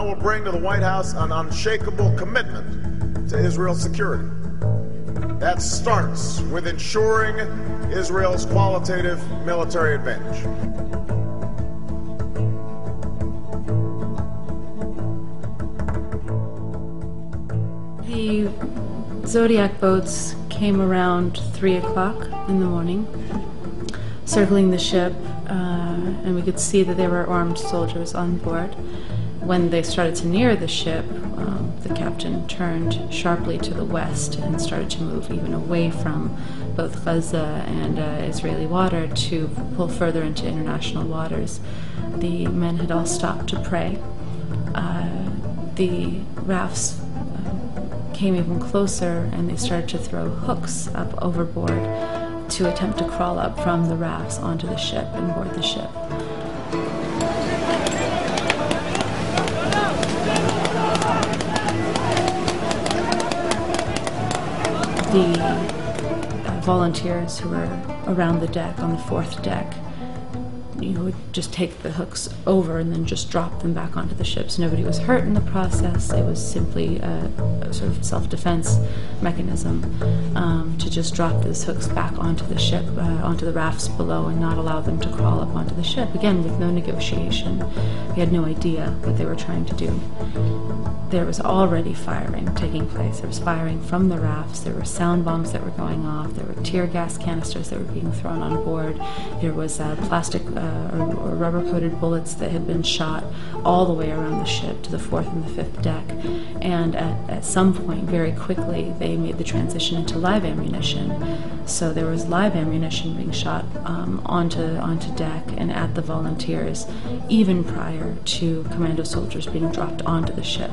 will bring to the White House an unshakable commitment to Israel's security. That starts with ensuring Israel's qualitative military advantage. The Zodiac boats came around 3 o'clock in the morning, circling the ship, and we could see that there were armed soldiers on board. When they started to near the ship, the captain turned sharply to the west and started to move even away from both Gaza and Israeli water to pull further into international waters. The men had all stopped to pray. The rafts came even closer, and they started to throw hooks up overboard to attempt to crawl up from the rafts onto the ship and board the ship. The volunteers who were around the deck, on the fourth deck, would just take the hooks over and then just drop them back onto the ship. So nobody was hurt in the process. It was simply a sort of self-defense mechanism to just drop those hooks back onto the ship, onto the rafts below, and not allow them to crawl up onto the ship. Again, with no negotiation. We had no idea what they were trying to do. There was already firing taking place. There was firing from the rafts. There were sound bombs that were going off. There were tear gas canisters that were being thrown on board. There was plastic or rubber-coated bullets that had been shot all the way around the ship to the fourth and the fifth deck. And at some point, very quickly, they made the transition into live ammunition. So there was live ammunition being shot onto deck and at the volunteers, even prior to commando soldiers being dropped onto the ship.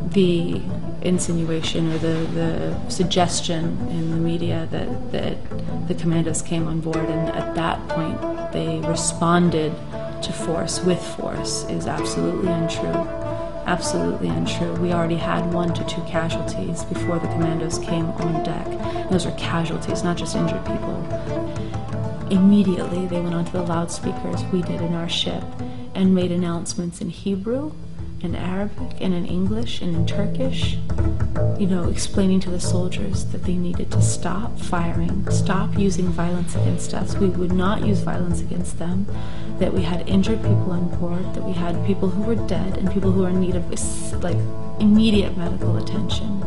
The insinuation or the suggestion in the media that the commandos came on board and at that point they responded to force with force is absolutely untrue. Absolutely untrue. We already had 1 to 2 casualties before the commandos came on deck. Those were casualties, not just injured people. Immediately they went onto the loudspeakers, we did in our ship, and made announcements in Hebrew, in Arabic, and in English, and in Turkish, explaining to the soldiers that they needed to stop firing, stop using violence against us. We would not use violence against them, that we had injured people on board, that we had people who were dead and people who were in need of immediate medical attention,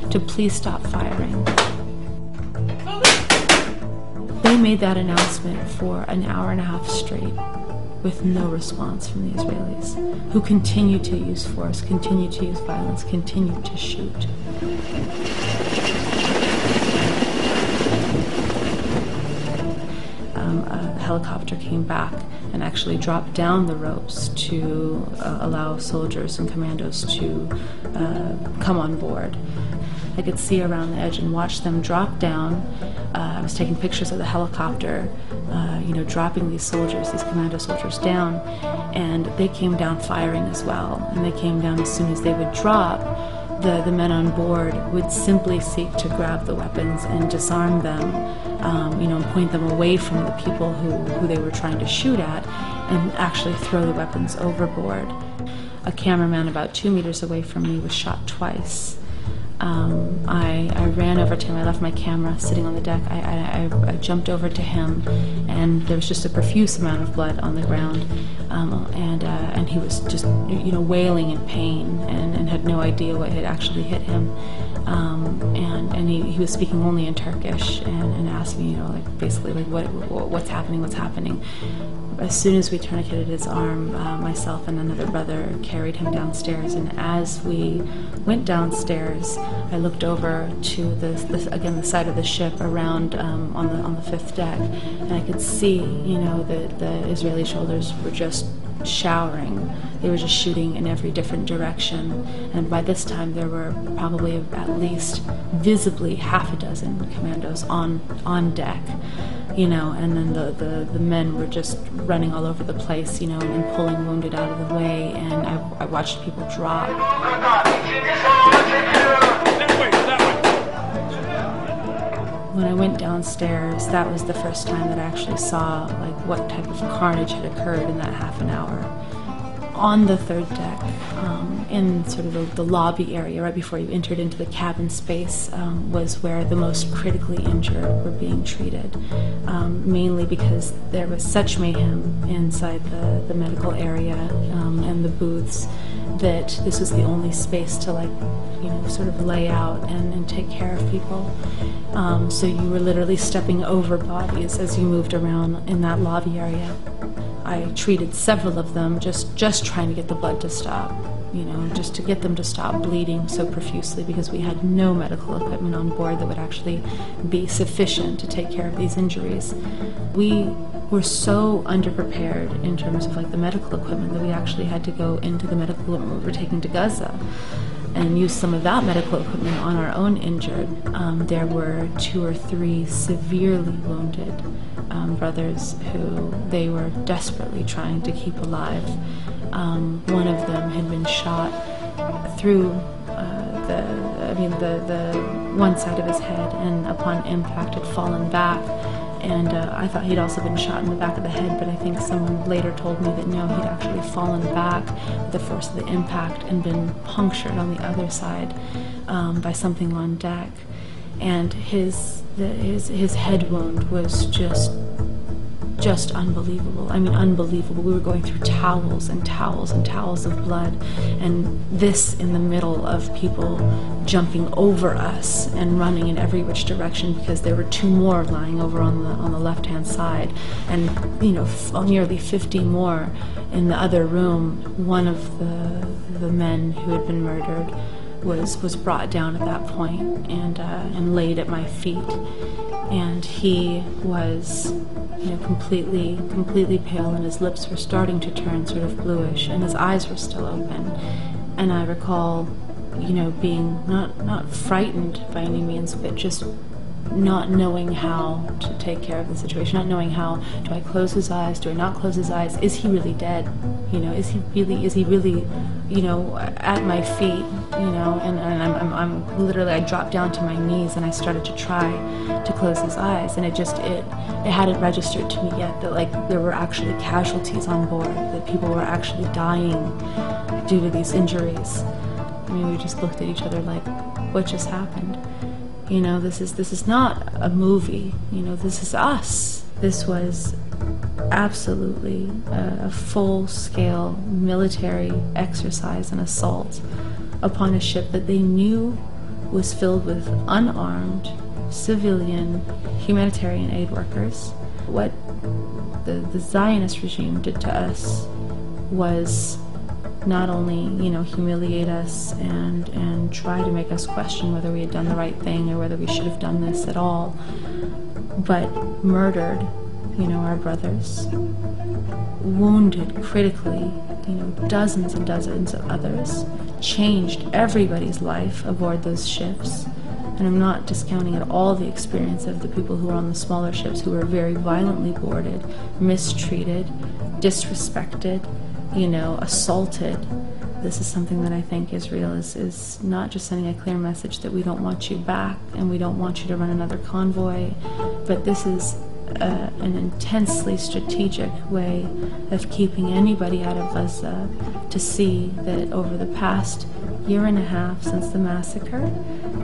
to please stop firing. They made that announcement for an hour and a half straight, with no response from the Israelis, who continued to use force, continued to use violence, continued to shoot. A helicopter came back and actually dropped down the ropes to allow soldiers and commandos to come on board. I could see around the edge and watch them drop down. I was taking pictures of the helicopter, dropping these soldiers, these commando soldiers down, and they came down firing as well. And they came down as soon as they would drop. The men on board would simply seek to grab the weapons and disarm them, and point them away from the people who they were trying to shoot at, and actually throw the weapons overboard. A cameraman about 2 meters away from me was shot twice. I ran over to him. I left my camera sitting on the deck. I jumped over to him, and there was just a profuse amount of blood on the ground, and he was just wailing in pain and had no idea what had actually hit him. And he was speaking only in Turkish and asked me, basically what's happening. As soon as we tourniqueted his arm, myself and another brother carried him downstairs, and as we went downstairs, I looked over to the side of the ship around on the fifth deck, and I could see, that the Israeli soldiers were just showering. They were just shooting in every different direction, and by this time there were probably at least visibly half a dozen commandos on deck. And then the men were just running all over the place, and pulling wounded out of the way, and I watched people drop. When I went downstairs, that was the first time that I actually saw what type of carnage had occurred in that half an hour. on the third deck, in sort of the lobby area, right before you entered into the cabin space, was where the most critically injured were being treated, mainly because there was such mayhem inside the medical area and the booths that this was the only space to, like, you know, sort of lay out and take care of people. So you were literally stepping over bodies as you moved around in that lobby area. I treated several of them, just trying to get the blood to stop, you know, just to get them to stop bleeding so profusely, because we had no medical equipment on board that would actually be sufficient to take care of these injuries. We were so underprepared in terms of, like, the medical equipment that we actually had to go into the medical equipment we were taking to Gaza and use some of that medical equipment on our own injured. There were 2 or 3 severely wounded brothers who they were desperately trying to keep alive. One of them had been shot through the one side of his head, and upon impact had fallen back. And I thought he'd also been shot in the back of the head, but I think someone later told me that no, he'd actually fallen back with the force of the impact and been punctured on the other side by something on deck. And his head wound was just unbelievable. I mean, unbelievable. We were going through towels and towels and towels of blood, and this in the middle of people jumping over us and running in every which direction, because there were 2 more lying over on the left-hand side, and, you know, nearly 50 more in the other room. One of the men who had been murdered was brought down at that point and laid at my feet, and he was, you know, completely pale, and his lips were starting to turn sort of bluish, and his eyes were still open. And I recall, you know, being not frightened by any means, but just not knowing how to take care of the situation, not knowing how, do I close his eyes, do I not close his eyes, is he really dead, you know, is he really, you know, at my feet, you know, and I'm literally, I dropped down to my knees and I started to try to close his eyes, and it hadn't registered to me yet that, like, there were actually casualties on board, that people were actually dying due to these injuries. I mean, we just looked at each other like, what just happened? You know, this is not a movie, you know, this is us. This was absolutely a full-scale military exercise and assault upon a ship that they knew was filled with unarmed civilian humanitarian aid workers. What the Zionist regime did to us was not only, you know, humiliate us and try to make us question whether we had done the right thing or whether we should have done this at all, but murdered, you know, our brothers, wounded critically, you know, dozens and dozens of others, changed everybody's life aboard those ships. And I'm not discounting at all the experience of the people who were on the smaller ships, who were very violently boarded, mistreated, disrespected, you know, assaulted. This is something that I think Israel is not just sending a clear message that we don't want you back and we don't want you to run another convoy, but this is an intensely strategic way of keeping anybody out of Gaza, to see that over the past year and a half since the massacre,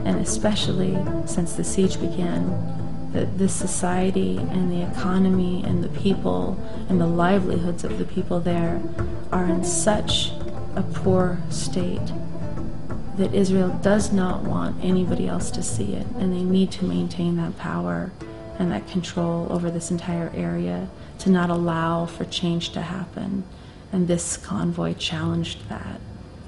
and especially since the siege began, that this society and the economy and the people and the livelihoods of the people there are in such a poor state that Israel does not want anybody else to see it, and they need to maintain that power and that control over this entire area to not allow for change to happen. And this convoy challenged that.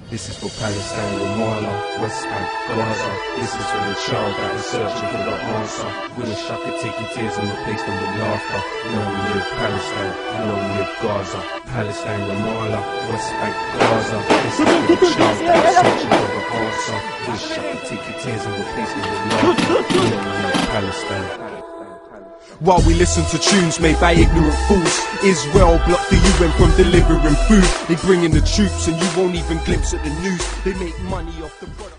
This is for Palestine, Ramallah, West Bank, Gaza. This is for the child that is searching for the answer. Wish I could take your tears and replace them with laughter. Long live Palestine, long live Gaza. Palestine, Ramallah, West Bank, Gaza. This is for the child that is searching for the answer. Wish I could take your tears and replace them with laughter. Long live Palestine. While we listen to tunes made by ignorant fools, Israel blocked the UN from delivering food. They bring in the troops and you won't even glimpse at the news. They make money off the product.